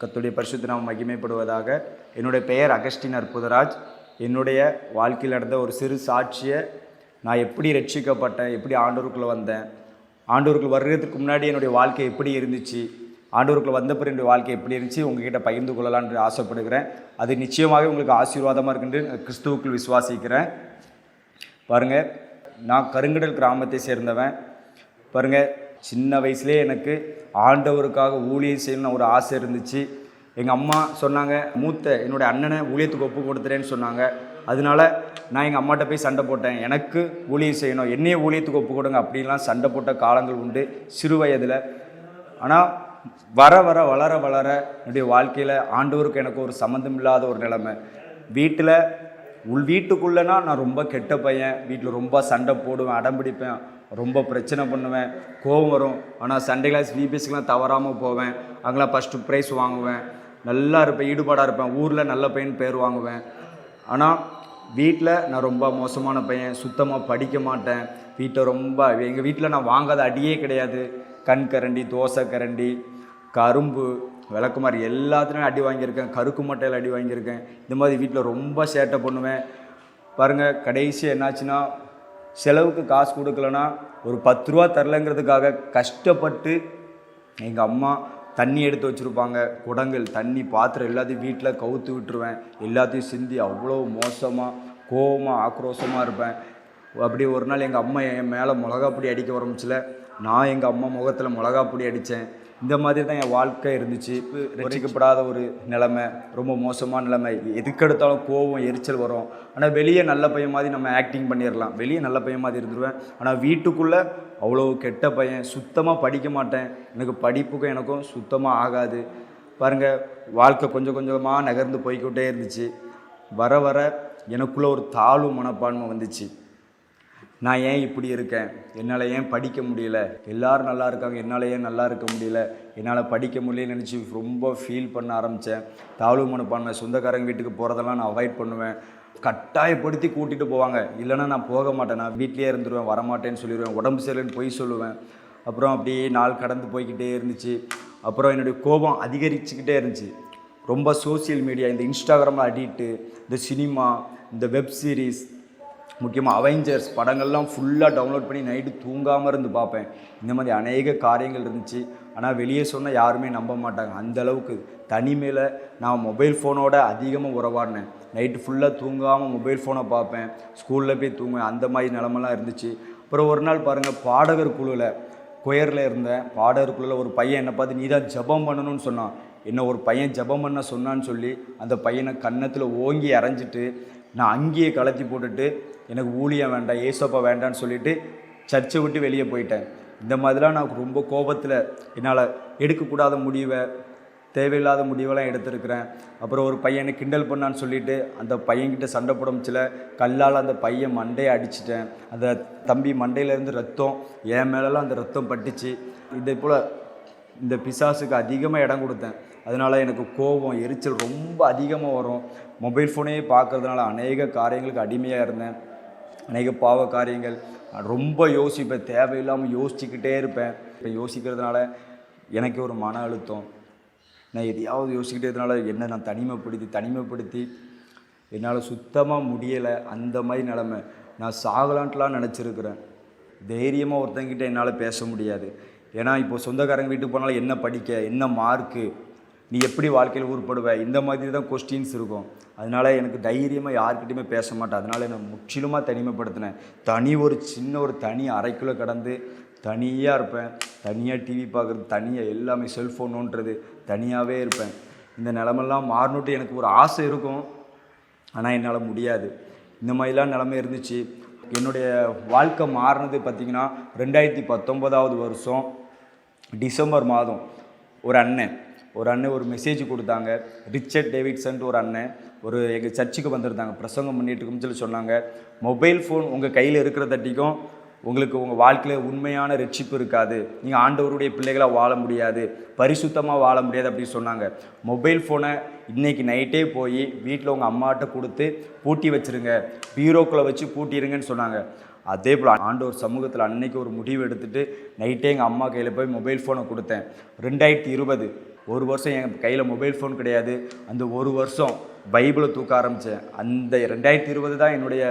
கர்த்தருடைய பரிசுத்த நாமம் மகிமைப்படுவதாக. என்னுடைய பெயர் அகஸ்டின் அற்புதராஜ். என்னுடைய வாழ்க்கையில் நடந்த ஒரு சிறு சாட்சியை, நான் எப்படி ரட்சிக்கப்பட்டேன், எப்படி ஆண்டவருக்குள்ளே வந்தேன், ஆண்டவருக்குள்ள வர்றதுக்கு முன்னாடி என்னுடைய வாழ்க்கை எப்படி இருந்துச்சு, ஆண்டவருக்குள்ள வந்த பிறகு என்னுடைய வாழ்க்கை எப்படி இருந்துச்சு உங்ககிட்ட பகிர்ந்து கொள்ளலான்னு ஆசைப்படுகிறேன். அது நிச்சயமாக உங்களுக்கு ஆசீர்வாதமாக இருக்குன்னு கிறிஸ்துவுக்குள் விசுவாசிக்கிறேன். பாருங்கள், நான் கருங்கடல் கிராமத்தை சேர்ந்தவன். பாருங்கள், சின்ன வயசுலேயே எனக்கு ஆண்டவருக்காக ஊழியம் செய்யணும்னு ஒரு ஆசை இருந்துச்சு. எங்கள் அம்மா சொன்னாங்க, மூத்த என்னுடைய அண்ணனை ஊழியத்துக்கு ஒப்பு கொடுத்துறேன்னு சொன்னாங்க. அதனால நான் எங்கள் அம்மாட்ட போய் சண்டை போட்டேன், எனக்கு ஊழியம் செய்யணும், என்னையே ஊழியத்துக்கு ஒப்பு கொடுங்க அப்படின்லாம் சண்டை போட்ட காலங்கள் உண்டு சிறு வயதில். ஆனால் வர வர வளர வளர என்னுடைய வாழ்க்கையில் ஆண்டவருக்கு எனக்கு ஒரு சம்மந்தம் இல்லாத ஒரு நிலைமை. வீட்டுக்குள்ளேனா நான் ரொம்ப கெட்ட பையன், வீட்டில் ரொம்ப சண்டை போடுவேன், அடம்பிடிப்பேன், ரொம்ப பிரச்சனை பண்ணுவேன், கோபம் வரும். ஆனால் சண்டே கிளாஸ் விபிஎஸ்க்கெலாம் தவறாமல் போவேன், அங்கெல்லாம் ஃபஸ்ட்டு ப்ரைஸ் வாங்குவேன், நல்லா இருப்பேன், ஈடுபாடாக இருப்பேன், ஊரில் நல்ல பையன் பேர் வாங்குவேன். ஆனால் வீட்டில் நான் ரொம்ப மோசமான பையன், சுத்தமாக படிக்க மாட்டேன். எங்கள் வீட்டில் நான் வாங்காத அடியே கிடையாது. கண் கரண்டி, தோசை கரண்டி, கரும்பு, விளக்குமாறு எல்லாத்துலேயும் அடி வாங்கியிருக்கேன், கருக்கு மட்டையில் அடி வாங்கியிருக்கேன். இந்த மாதிரி வீட்டில் ரொம்ப சேட்டை பண்ணுவேன். பாருங்கள், கடைசி என்னாச்சுன்னா, செலவுக்கு காசு கொடுக்கலன்னா ஒரு 10 ரூபா தரலைங்கிறதுக்காக கஷ்டப்பட்டு எங்கள் அம்மா தண்ணி எடுத்து வச்சுருப்பாங்க, குடங்கள், தண்ணி, பாத்திரம் எல்லாத்தையும் வீட்டில் கவுத்து விட்டுருவேன், எல்லாத்தையும் சிந்தி அவ்வளோ மோசமாக, கோபமாக, ஆக்ரோஷமாக இருப்பேன். அப்படி ஒரு நாள் எங்கள் அம்மா என் மேலே மிளகாப்பொடி அடிக்க ஆரம்பிச்சில, நான் எங்கள் அம்மா முகத்தில் மிளகாப்பொடி அடித்தேன். இந்த மாதிரி தான் என் வாழ்க்கை இருந்துச்சு. ரசிக்கப்படாத ஒரு நிலைமை, ரொம்ப மோசமான நிலைமை, எதுக்கெடுத்தாலும் கோபம், எரிச்சல் வரும். ஆனால் வெளியே நல்ல பையன் மாதிரி நம்ம ஆக்டிங் பண்ணிடலாம், வெளியே நல்ல பையன் மாதிரி இருந்துருவேன். ஆனால் வீட்டுக்குள்ளே அவ்வளோ கெட்ட பையன், சுத்தமாக படிக்க மாட்டேன், எனக்கு படிப்புக்கும் எனக்கும் சுத்தமாக ஆகாது. பாருங்கள், வாழ்க்கை கொஞ்சம் கொஞ்சமாக நகர்ந்து போய்கிட்டே இருந்துச்சு. வர வர எனக்குள்ளே ஒரு தாழ்வு மனப்பான்மை வந்துச்சு. நான் ஏன் இப்படி இருக்கேன், என்னால் ஏன் படிக்க முடியல, எல்லோரும் நல்லா இருக்காங்க, என்னால் ஏன் நல்லா இருக்க முடியல, என்னால் படிக்க முடியலன்னு நினச்சி ரொம்ப ஃபீல் பண்ண ஆரம்பித்தேன். தாழ்வு மனப்பான்மை, சொந்தக்காரங்க வீட்டுக்கு போகிறதெல்லாம் நான் அவாய்ட் பண்ணுவேன். கட்டாயப்படுத்தி கூட்டிகிட்டு போவாங்க, இல்லைன்னா நான் போக மாட்டேன், நான் வீட்லேயே இருந்துருவேன், வரமாட்டேன்னு சொல்லிடுவேன், உடம்பு சரியில்லைன்னு பொய் சொல்லுவேன். அப்புறம் அப்படியே நாள் கடந்து போய்கிட்டே இருந்துச்சு. அப்புறம் என்னுடைய கோபம் அதிகரிச்சுக்கிட்டே இருந்துச்சு. ரொம்ப சோசியல் மீடியா, இந்த இன்ஸ்டாகிராமில் அடிக்ட்டு, இந்த சினிமா, இந்த வெப் சீரிஸ், முக்கியமாக அவெஞ்சர்ஸ் படங்கள்லாம் ஃபுல்லாக டவுன்லோட் பண்ணி நைட்டு தூங்காமல் இருந்து பார்ப்பேன். இந்த மாதிரி அநேக காரியங்கள் இருந்துச்சு. ஆனால் வெளியே சொன்னால் யாருமே நம்ப மாட்டாங்க. அந்தளவுக்கு தனிமையில் நான் மொபைல் ஃபோனோட அதிகமாக உறவாடினேன். நைட்டு ஃபுல்லாக தூங்காமல் மொபைல் ஃபோனை பார்ப்பேன், ஸ்கூலில் போய் தூங்குவேன். அந்த மாதிரி நிலமெல்லாம் இருந்துச்சு. அப்புறம் ஒரு நாள் பாருங்கள், பாடகர் குழுவில் கொயரில் இருந்தேன். பாடகர் குழுவில் ஒரு பையன் என்னை பார்த்து, நீ தான் ஜபம் பண்ணணும்னு சொன்னான். என்ன ஒரு பையன் ஜபம் பண்ண சொன்னான்னு சொல்லி அந்த பையனை கன்னத்தில் ஓங்கி அரைஞ்சிட்டு நான் அங்கேயே கலத்தி போட்டுட்டு, எனக்கு ஊழியம் வேண்டாம், ஏசப்பா வேண்டான்னு சொல்லிவிட்டு சர்ச்சை விட்டு வெளியே போயிட்டேன். இந்த மாதிரிலாம் நான் ரொம்ப கோபத்தில் என்னால் எடுக்கக்கூடாத முடிவை, தேவையில்லாத முடிவெல்லாம் எடுத்திருக்கிறேன். அப்புறம் ஒரு பையனை கிண்டல் பண்ணான்னு சொல்லிவிட்டு அந்த பையன்கிட்ட சண்டை போடமிச்சில் கல்லால் அந்த பையன் மண்டையை அடிச்சிட்டேன். அந்த தம்பி மண்டையிலேருந்து ரத்தம், என் மேலெல்லாம் அந்த ரத்தம் பட்டுச்சு. இதே போல் இந்த பிசாசுக்கு அதிகமாக இடம் கொடுத்தேன். அதனால் எனக்கு கோபம், எரிச்சல் ரொம்ப அதிகமாக வரும். மொபைல் ஃபோனே பார்க்குறதுனால அநேக காரியங்களுக்கு அடிமையாக இருந்தேன். அநேக பாவ காரியங்கள் ரொம்ப யோசிப்பேன், தேவையில்லாமல் யோசிச்சுக்கிட்டே இருப்பேன். இப்போ யோசிக்கிறதுனால எனக்கு ஒரு மன அழுத்தம். நான் எதையாவது யோசிக்கிட்டே இருந்தனால என்னை நான் தனிமைப்படுத்தி என்னால் சுத்தமாக முடியலை. அந்த மாதிரி நிலமை. நான் சாகலான்ட்டுலாம் நினச்சிருக்கிறேன். தைரியமாக ஒருத்தங்கிட்ட என்னால் பேச முடியாது. ஏன்னா இப்போது சொந்தக்காரங்க வீட்டுக்கு போனாலும் என்ன படிக்க, என்ன மார்க்கு, நீ எப்படி வாழ்க்கையில் உருப்படுவ, இந்த மாதிரி தான் கொஸ்டின்ஸ் இருக்கும். அதனால் எனக்கு தைரியமாக யார்கிட்டையுமே பேச மாட்டேன். அதனால் என்னை முற்றிலுமாக தனிமைப்படுத்தினேன். ஒரு தனி அறைக்குள்ளே கடந்து தனியாக இருப்பேன். தனியாக டிவி பார்க்குறது, தனியாக எல்லாமே செல்ஃபோன் நோண்டுறது, தனியாகவே இருப்பேன். இந்த நிலமெல்லாம் மாறணுட்டு எனக்கு ஒரு ஆசை இருக்கும், ஆனால் என்னால் முடியாது. இந்த மாதிரிலாம் நிலமை இருந்துச்சு. என்னுடைய வாழ்க்கை மாறினது பார்த்திங்கன்னா 2019 வருஷம் டிசம்பர் மாதம் ஒரு அண்ணன் ஒரு மெசேஜ் கொடுத்தாங்க. ரிச்சர்ட் டேவிட்சன்ட்டு ஒரு அண்ணன் எங்கள் சர்ச்சுக்கு வந்திருந்தாங்க. பிரசங்கம் பண்ணிட்டு இருக்குன்னு சொல்லி சொன்னாங்க, மொபைல் ஃபோன் உங்கள் கையில் இருக்கிற தட்டிக்கும் உங்களுக்கு உங்கள் வாழ்க்கையில் உண்மையான ரட்சிப்பு இருக்காது, நீங்கள் ஆண்டவருடைய பிள்ளைகளாக வாழ முடியாது, பரிசுத்தமாக வாழ முடியாது அப்படின்னு சொன்னாங்க. மொபைல் ஃபோனை இன்றைக்கி நைட்டே போய் வீட்டில் உங்கள் அம்மாட்ட கொடுத்து பூட்டி வச்சுருங்க, பீரோக்குள்ளே வச்சு பூட்டிடுங்கன்னு சொன்னாங்க. அதே போல் ஆண்டவர் சமூகத்தில் அன்னைக்கு ஒரு முடிவு எடுத்துகிட்டு நைட்டே எங்கள் அம்மா கையில் போய் மொபைல் ஃபோனை கொடுத்தேன். 2020 ஒரு வருஷம் என் கையில் மொபைல் ஃபோன் கிடையாது. அந்த ஒரு வருஷம் பைபிளை தூக்க ஆரம்பித்தேன். அந்த 2020 தான் என்னுடைய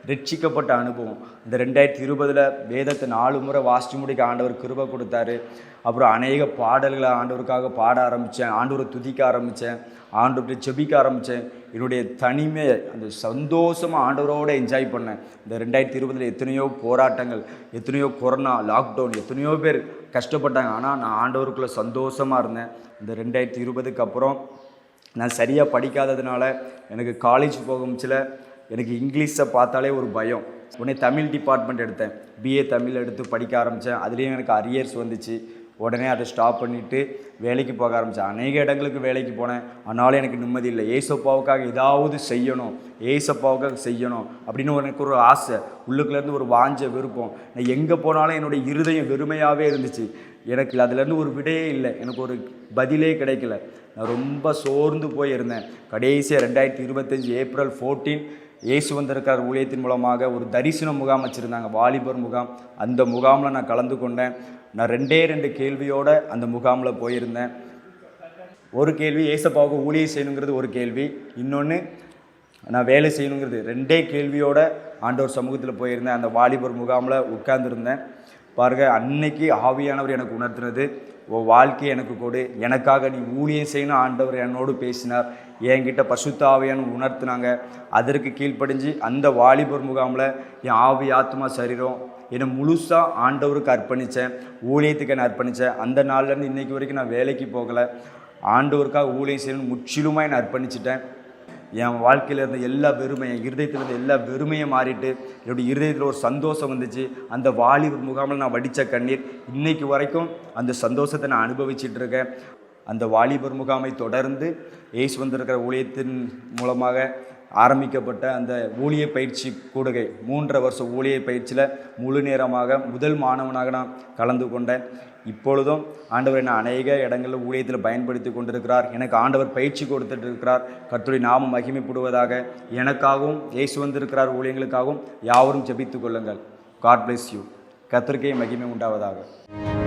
ரட்சிக்கப்பட்ட அனுபவம். அந்த 2020 வேதத்தை 4 முறை வாசித்து முடிக்க ஆண்டவர் கிருபை கொடுத்தாரு. அப்புறம் அநேக பாடல்களை ஆண்டவருக்காக பாட ஆரம்பித்தேன். ஆண்டவரை துதிக்க ஆரம்பித்தேன். ஆண்டவர்கிட்ட செபிக்க ஆரம்பித்தேன். என்னுடைய தனிமையை அந்த சந்தோஷமாக ஆண்டவரோடு என்ஜாய் பண்ணேன். இந்த 2020 எத்தனையோ போராட்டங்கள், எத்தனையோ கொரோனா, லாக்டவுன், எத்தனையோ பேர் கஷ்டப்பட்டாங்க. ஆனால் நான் ஆண்டவருக்குள்ளே சந்தோஷமாக இருந்தேன். இந்த 2020க்கு அப்புறம் நான் சரியாக படிக்காததுனால எனக்கு காலேஜ் போகும்ச்சில் எனக்கு இங்கிலீஷை பார்த்தாலே ஒரு பயம். உடனே தமிழ் டிபார்ட்மெண்ட் எடுத்தேன். பிஏ தமிழ் எடுத்து படிக்க ஆரம்பித்தேன். அதுலேயும் எனக்கு அரியர்ஸ் வந்துச்சு. உடனே அதை ஸ்டாப் பண்ணிவிட்டு வேலைக்கு போக ஆரம்பித்தேன். அநேக இடங்களுக்கு வேலைக்கு போனேன். ஆனாலும் எனக்கு நிம்மதி இல்லை. ஏசப்பாவுக்காக ஏதாவது செய்யணும், ஏசப்பாவுக்காக செய்யணும் அப்படின்னு எனக்கு ஒரு ஆசை, உள்ளுக்குள்ளேருந்து ஒரு வாஞ்ச விருப்பம். நான் எங்கே போனாலும் என்னுடைய இருதயம் வெறுமையாகவே இருந்துச்சு. எனக்கு அதுலேருந்து ஒரு விடையே இல்லை, எனக்கு ஒரு பதிலே கிடைக்கல. நான் ரொம்ப சோர்ந்து போயிருந்தேன். கடைசியாக 2025 ஏப்ரல் 14 இயேசு வந்திருக்கார் ஊழியத்தின் மூலமாக ஒரு தரிசன முகாம் வச்சுருந்தாங்க, வாலிபர் முகாம். அந்த முகாமில் நான் கலந்து கொண்டேன். நான் 2 கேள்வியோடு அந்த முகாமில் போயிருந்தேன். ஒரு கேள்வி ஏசப்பாவுக்கு ஊழியம் செய்யணுங்கிறது ஒரு கேள்வி, இன்னொன்று நான் வேலை செய்யணுங்கிறது. 2 கேள்வியோடு ஆண்டவர் சமூகத்தில் போயிருந்தேன். அந்த வாலிபர் முகாமில் உட்கார்ந்துருந்தேன். பாருங்கள், அன்னைக்கு ஆவியானவர் எனக்கு உணர்த்தினது, உன் வாழ்க்கையை எனக்கு கொடு, எனக்காக நீ ஊழியம் செய்யணும். ஆண்டவர் என்னோடு பேசினார். என்கிட்ட பசுத்த ஆவியானவர் உணர்த்தினாங்க. அதற்கு கீழ்ப்படிஞ்சு அந்த வாலிபர் முகாமில் என் ஆவி, ஆத்மா, சரீரம் என்னை முழுசாக ஆண்டவருக்கு அர்ப்பணித்தேன், ஊழியத்துக்கு என்னை அர்ப்பணித்தேன். அந்த நாள்லேருந்து இன்றைக்கி வரைக்கும் நான் வேலைக்கு போகலை. ஆண்டவருக்காக ஊழியம் செய்யணும்னு முற்றிலுமாக என்னை அர்ப்பணிச்சிட்டேன். என் வாழ்க்கையில் இருந்த எல்லா வெறுமையும், என் இருதயத்தில் இருந்த எல்லா வெறுமையும் மாறிட்டு என்னுடைய இருதயத்தில் ஒரு சந்தோஷம் வந்துச்சு. அந்த வாலிபர் முகாமில் நான் வடித்த கண்ணீர் இன்றைக்கு வரைக்கும் அந்த சந்தோஷத்தை நான் அனுபவிச்சுட்டு இருக்கேன். அந்த வாலிபர் முகாமை தொடர்ந்து இயேசு வந்திருக்கிற ஊழியத்தின் மூலமாக ஆரம்பிக்கப்பட்ட அந்த ஊழிய பயிற்சி கூடுகை 3 வருஷ ஊழிய பயிற்சியில் முழு நேரமாக முதல் மாணவனாக நான் கலந்து கொண்டேன். இப்பொழுதும் ஆண்டவர் என்னை அநேக இடங்களில் ஊழியத்தில் பயன்படுத்தி கொண்டிருக்கிறார். எனக்கு ஆண்டவர் பயிற்சி கொடுத்துட்டு இருக்கிறார். கர்த்தருடைய நாமம் மகிமைப்படுவதாக. எனக்காகவும் இயேசு வந்திருக்கிறார் ஊழியங்களுக்காகவும் யாவரும் ஜெபித்து கொள்ளுங்கள். God bless you. கர்த்தருக்கே மகிமை உண்டாவதாக.